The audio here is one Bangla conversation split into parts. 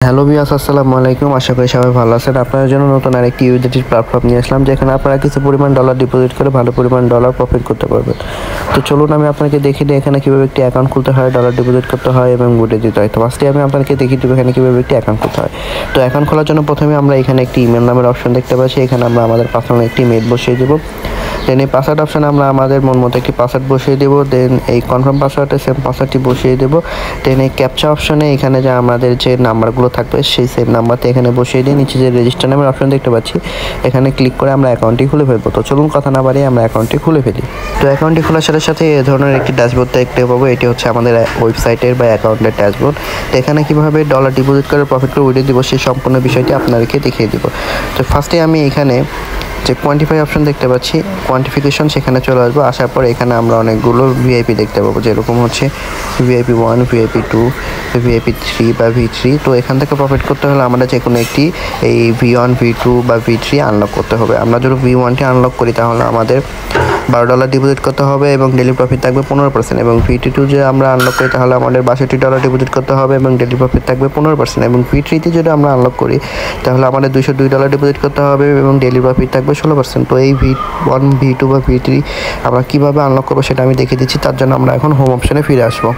হ্যালো ভিউয়ার্স, আসসালামু আলাইকুম। আশা করি সবাই ভালো আছেন। আপনাদের জন্য নতুন আরেকটি ইউএসডিটি প্ল্যাটফর্ম নিয়ে আসলাম, যেখানে আপনারা কিছু পরিমাণ ডলার ডিপোজিট করে ভালো পরিমাণ ডলার প্রফিট করতে পারবেন। তো চলুন আমি আপনাকে দেখিয়ে দিই এখানে কীভাবে একটি অ্যাকাউন্ট খুলতে হয়, ডলার ডিপোজিট করতে হয় এবং বুটে দিতে হয়। তো ফার্স্টে আমি আপনাকে দেখিয়ে দেবো এখানে কীভাবে একটি অ্যাকাউন্ট খুলতে হয়। তো অ্যাকাউন্ট খোলার জন্য প্রথমে আমরা এখানে একটি ইমেল নামের অপশন দেখতে পাচ্ছি। এখানে আমরা আমাদের পার্সোনাল একটি মেল বসিয়ে দেবো। দেন এই পাসওয়ার্ড অপশানে আমরা আমাদের মন মতো একটি পাসওয়ার্ড বসিয়ে দেবো। দেন এই কনফার্ম পাসওয়ার্ডে সেম পাসওয়ার্ডটি বসিয়ে দেবো। দেন এই ক্যাপচা অপশানে এখানে যে আমাদের যে নাম্বারগুলো থাকবে সেই সেম নাম্বারতে এখানে বসিয়ে দিয়ে নিচে যে রেজিস্টার নামের অপশন দেখতে পাচ্ছি এখানে ক্লিক করে আমরা অ্যাকাউন্টটি খুলে ফেলবো। তো চলুন কথা না বাড়িয়ে আমরা অ্যাকাউন্টটি খুলে ফেলি। তো অ্যাকাউন্টটি খোলার সাথে সাথে এই ধরনের একটি ড্যাশবোর্ড দেখতে পাবো। এটি হচ্ছে আমাদের ওয়েবসাইটের বা অ্যাকাউন্টের ড্যাশবোর্ড। তো এখানে কীভাবে ডলার ডিপোজিট করে প্রফিট করে উঠিয়ে দিব সেই সম্পূর্ণ বিষয়টি আপনাদেরকে দেখিয়ে দিব। তো ফার্স্টে আমি এখানে যে কোয়ান্টিফাই অপশন দেখতে পাচ্ছি, কোয়ান্টিফিকেশন, সেখানে চলে আসবো। আসার পর এখানে আমরা অনেকগুলো ভিআইপি দেখতে পাবো, যেরকম হচ্ছে ভিআইপি 1, ভিআইপি 2, ভিআইপি 3 বা V3। তো এখান থেকে প্রফিট করতে হলে আমরা যে কোনো একটি এই V1, V2 বা V3 আনলক করতে হবে। আমরা যদি V1টি আনলক করি তাহলে আমাদের $12 ডিপোজিট করতে হবে এবং ডেলি প্রফিট থাকবে 15%। এবং V2 যে আমরা আনলক করি তাহলে আমাদের $62 ডিপোজিট করতে হবে এবং ডেলি প্রফিট থাকবে 15%। এবং V3তে যদি আমরা আনলক করি তাহলে আমাদের $202 ডিপোজিট করতে হবে এবং ডেলি প্রফিট থাকবে 16%। তো এই V1, V2 বা V3 আমরা কীভাবে আনলক করবো সেটা আমি দেখিয়ে দিচ্ছি। তার জন্য আমরা এখন হোম অপশনে ফিরে আসবো।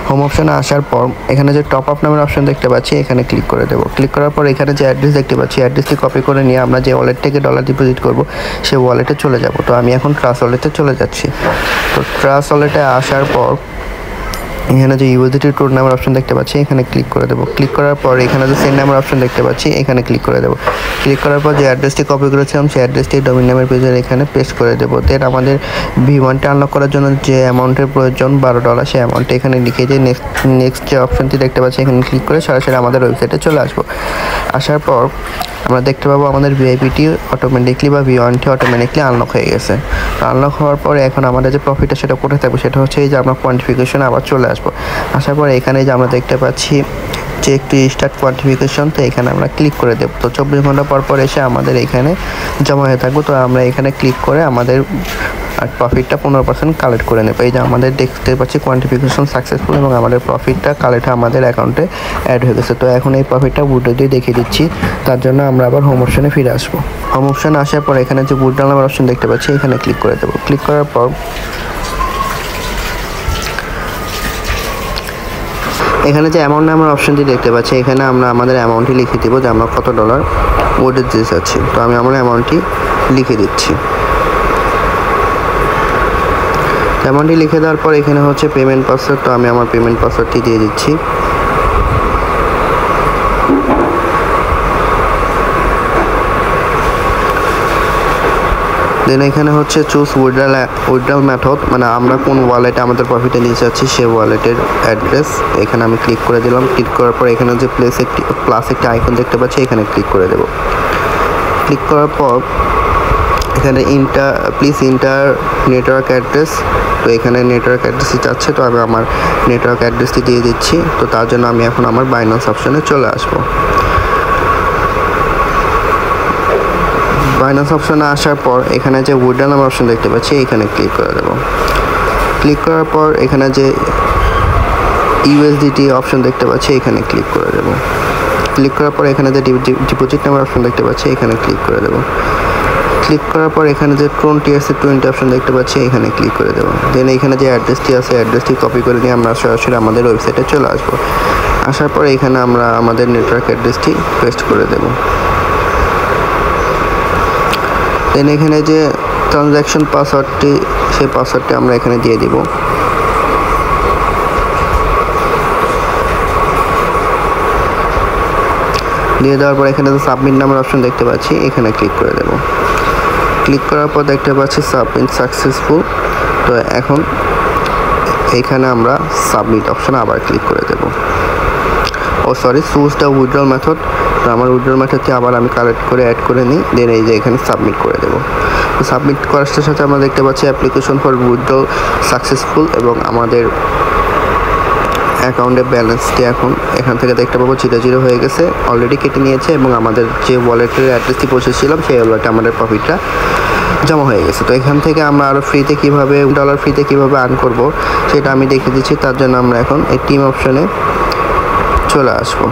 হোম অপশনে আসার পর এখানে যে টপ আপ নামের অপশন দেখতে পাচ্ছি এখানে ক্লিক করে দেবো। ক্লিক করার পর এখানে যে অ্যাড্রেস দেখতে পাচ্ছি অ্যাড্রেসটি কপি করে নিয়ে আমরা যে ওয়ালেট থেকে ডলার ডিপোজিট করবো সেই ওয়ালেটে চলে যাব। তো আমি এখন ট্রাস্ট ওয়ালেটে চলে যাচ্ছি। তো ট্রাস্ট ওয়ালেটে আসার পর এখানে যে ইউএসডিটি টোর নামের অপশন দেখতে পাচ্ছি এখানে ক্লিক করে দেবো। ক্লিক করার পর এখানে যে সেন্ড নামের অপশন দেখতে পাচ্ছি এখানে ক্লিক করে দেবো। ক্লিক করার পর যে অ্যাড্রেসটি কপি করেছিলাম সেই অ্যাড্রেসটি ডোমেইন নামের পেজের এখানে পেস্ট করে দেবো। দেন আমাদের V1টা আনলক করার জন্য যে অ্যামাউন্টের প্রয়োজন $12 সেই অ্যামাউন্টটা এখানে লিখে দিয়ে নেক্সট যে অপশনটি দেখতে পাচ্ছি এখানে ক্লিক করে সরাসরি আমাদের ওয়েবসাইটে চলে আসবো। আসার পর আমরা দেখতে পাবো আমাদের ভিআইপিটি অটোমেটিকলি বা V1টি অটোমেটিকলি আনলক হয়ে গেছে। আনলক হওয়ার পরে এখন আমাদের যে প্রফিটটা সেটা কোথায় থাকবে সেটা হচ্ছে এই যে আমরা কোয়ান্টিফিকেশনে আবার চলে আসবো। আসার পর এখানে যে আমরা দেখতে পাচ্ছি যে একটি স্টার্ট কোয়ান্টিফিকেশন, তো এখানে আমরা ক্লিক করে দেবো। তো 24 ঘন্টা পর পর এসে আমাদের এখানে জমা হয়ে থাকবো। তো আমরা এখানে ক্লিক করে আমাদের প্রফিটটা 15% কালেক্ট করে নেব। এই যে আমাদের দেখতে পাচ্ছি কোয়ান্টিফিকেশন সাকসেসফুল এবং আমাদের প্রফিটটা কালেক্ট আমাদের অ্যাকাউন্টে অ্যাড হয়ে গেছে। তো এখন এই প্রফিটটা উইথড্র দিয়ে দেখিয়ে দিচ্ছি। তার জন্য আমরা আবার হোম অপশনে ফিরে আসবো। হোম অপশনে আসার পর এখানে যে উইথড্র নামের অপশন দেখতে পাচ্ছি এখানে ক্লিক করে দেবো। ক্লিক করার পর এখানে যে অ্যামাউন্ট নামের অপশনটি দেখতে পাচ্ছি এখানে আমরা আমাদের অ্যামাউন্টটি লিখে দেবো যে আমরা কত ডলার উইথড্র দিতে চাচ্ছি। তো আমি আমার অ্যামাউন্টটি লিখে দিচ্ছি। অ্যামাউন্টটি লিখে দেওয়ার পর এখানে হচ্ছে পেমেন্ট পাসওয়ার্ড, তো আমি আমার পেমেন্ট পাসওয়ার্ডটি দিয়ে দিচ্ছি। দেন এখানে হচ্ছে চুজ উইথড্রল মেথড, মানে আমরা কোন ওয়ালেটে আমাদের প্রফিটে নিয়ে যাচ্ছি সেই ওয়ালেটের অ্যাড্রেস এখানে আমি ক্লিক করে দিলাম। ক্লিক করার পর এখানে যে প্লাস একটি আইকন দেখতে পাচ্ছি এখানে ক্লিক করে দেব। ক্লিক করার পর এখানে প্লিজ ইন্টার নেটওয়ার্ক অ্যাড্রেস, তো এখানে নেটওয়ার্ক অ্যাড্রেসই চাচ্ছে, তো আমি আমার নেটওয়ার্ক অ্যাড্রেসটি দিয়ে দিচ্ছি। তো তার জন্য আমি এখন আমার বাইন্যান্স অপশনে চলে আসবো। বাইন্যান্স অপশনে আসার পর এখানে যে উইথড্র নামের অপশন দেখতে পাচ্ছি এখানে ক্লিক করে দেবো। ক্লিক করার পর এখানে যে ইউএসডিটি অপশন দেখতে পাচ্ছি এখানে ক্লিক করে দেবো। ক্লিক করার পর এখানে যে ডিপোজিট নামের অপশন দেখতে পাচ্ছি এখানে ক্লিক করে দেবো। ক্লিক করার পর এখানে যে ট্রন TRC20 অপশন দেখতে পাচ্ছি এখানে ক্লিক করে দেবো। দেন এখানে যে অ্যাড্রেসটি আছে অ্যাড্রেসটি কপি করে নিয়ে আমরা সরাসরি আমাদের ওয়েবসাইটে চলে আসবো। আসার পর এখানে আমরা আমাদের নেটওয়ার্ক অ্যাড্রেসটি পেস্ট করে দেবো। দেন এখানে যে ট্রানজ্যাকশন পাসওয়ার্ডটি সেই পাসওয়ার্ডটি আমরা এখানে দিয়ে দিব। দিয়ে দেওয়ার পর এখানে যে সাবমিট নামের অপশন দেখতে পাচ্ছি এখানে ক্লিক করে দেব। ক্লিক করার পর দেখতে পাচ্ছি সাবমিট সাকসেসফুল। তো এখন এইখানে আমরা সাবমিট অপশনে আবার ক্লিক করে দেব। চুজ দ্য উইথড্রল মেথড, তো আমার উইথড্রল মেথডটি আবার আমি কালেক্ট করে অ্যাড করে নিই। দেন এই যে এখানে সাবমিট করে দেবো। তো সাবমিট করার সাথে সাথে আমরা দেখতে পাচ্ছি অ্যাপ্লিকেশন ফর উইথড্রল সাকসেসফুল এবং আমাদের অ্যাকাউন্টের ব্যালেন্সটি এখন এখান থেকে দেখতে পাবো 0 হয়ে গেছে, অলরেডি কেটে নিয়েছে এবং আমাদের যে ওয়ালেটের অ্যাড্রেসটি পৌঁছেছিলাম সেই ওয়ালেটে আমাদের প্রফিটটা জমা হয়ে গেছে। তো এখান থেকে আমরা আরও ডলার ফ্রিতে কীভাবে আর্ন করব সেটা আমি দেখিয়ে দিচ্ছি। তার জন্য আমরা এখন এই টিম অপশনে চলে আসবো।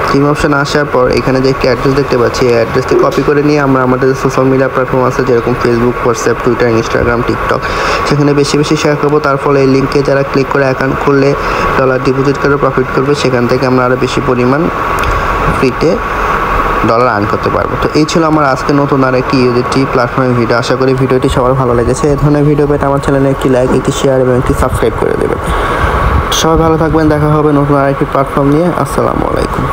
থিম অপশন আসার পর এখানে যে একটি অ্যাড্রেস দেখতে পাচ্ছি, এই অ্যাড্রেসটি কপি করে নিয়ে আমরা আমাদের সোশ্যাল মিডিয়া প্ল্যাটফর্ম আছে যেরকম Facebook, WhatsApp, Twitter, Instagram, TikTok, সেখানে বেশি বেশি শেয়ার করবো। তার ফলে এই লিঙ্কে যারা ক্লিক করে অ্যাকাউন্ট খুললে ডলার ডিপোজিট করে প্রফিট করবে, সেখান থেকে আমরা আরও বেশি পরিমাণ ফ্রিতে ডলার আর্ন করতে পারবো। তো এই ছিল আমার আজকে নতুন আর একটি ইউজিটি প্ল্যাটফর্মের ভিডিও। আশা করি ভিডিওটি সবার ভালো লেগেছে। এই ধরনের ভিডিও পেতে আমার চ্যানেলে একটি লাইক, একটি শেয়ার এবং একটি সাবস্ক্রাইব করে দেবেন। সবাই ভালো থাকবেন, দেখা হবে নতুন আরেকটি প্ল্যাটফর্ম নিয়ে। আসসালামু আলাইকুম।